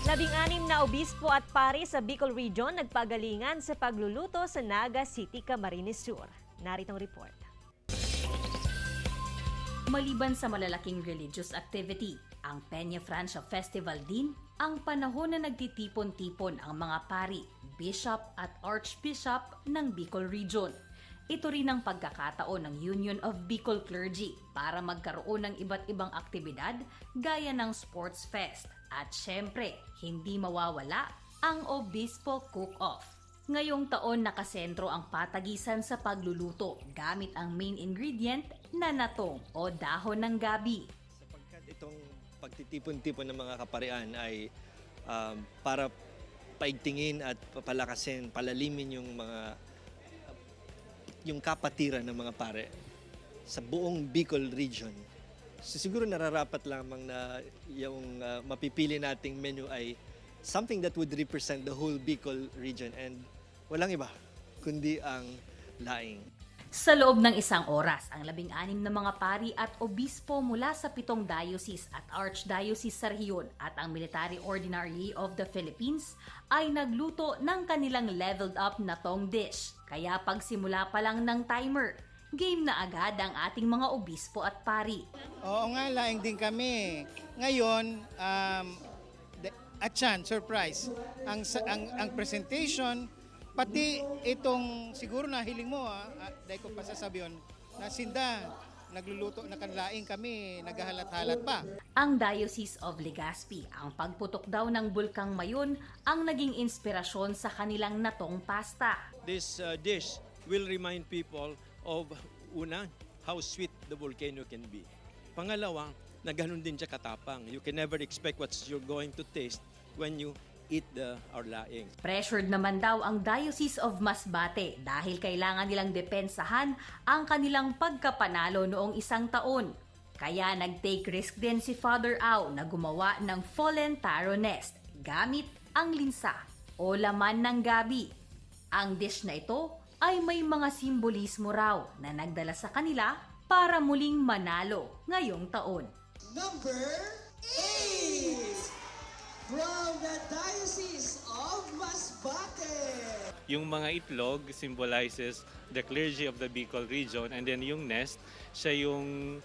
16 na obispo at pari sa Bicol Region nagpagalingan sa pagluluto sa Naga City, Camarines Sur. Narito ang report. Maliban sa malalaking religious activity, ang Peña Francia Festival din ang panahon na nagtitipon-tipon ang mga pari, bishop at archbishop ng Bicol Region. Ito rin ang pagkakataon ng Union of Bicol Clergy para magkaroon ng iba't ibang aktibidad gaya ng sports fest. At syempre, hindi mawawala ang Obispo Cook-Off. Ngayong taon nakasentro ang patagisan sa pagluluto gamit ang main ingredient na natong o dahon ng gabi. Sapagkat itong pagtitipon-tipon ng mga kaparian ay para paigtingin at papalakasin, palalimin yung kapatiran ng mga pare sa buong Bicol Region. So siguro nararapat lamang na yung mapipili nating menu ay something that would represent the whole Bicol region and walang iba kundi ang laing. Sa loob ng isang oras, ang 16 na mga pari at obispo mula sa 7 diocese at archdiocese sa rehiyon at ang Military Ordinary of the Philippines ay nagluto ng kanilang leveled up na tong dish. Kaya pagsimula pa lang ng timer, game na agad ang ating mga obispo at pari. Oo nga, laing din kami. Ngayon, surprise. Ang presentation, pati itong siguro na hiling mo, dahil ko pasasabi yun, na sinda, nagluluto, nakanlaing kami, naghahalat-halat pa. Ang Diocese of Legazpi, ang pagputok daw ng Bulkang Mayon ang naging inspirasyon sa kanilang natong pasta. This dish will remind people of, una, how sweet the volcano can be. Pangalawa, na ganun din siya katapang. You can never expect what you're going to taste when you eat our laing. Pressured naman daw ang Diocese of Masbate dahil kailangan nilang depensahan ang kanilang pagkapanalo noong isang taon. Kaya nag-take risk din si Father Au na gumawa ng fallen taro nest gamit ang linsa o laman ng gabi. Ang dish na ito ay may mga simbolismo raw na nagdala sa kanila para muling manalo ngayong taon. Number 8 from the Diocese of Masbate. Yung mga itlog symbolizes the clergy of the Bicol region, and then yung nest, siya yung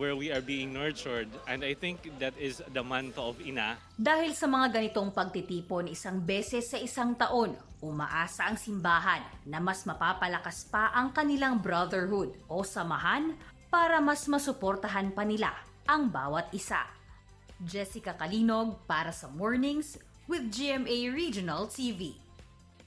where we are being nurtured, and I think that is the manto of Ina. Dahil sa mga ganitong pagtitipon isang beses sa isang taon, umaasa ang simbahan na mas mapapalakas pa ang kanilang brotherhood o samahan para mas masuportahan pa nila ang bawat isa. Jessica Kalinog para sa Mornings with GMA Regional TV.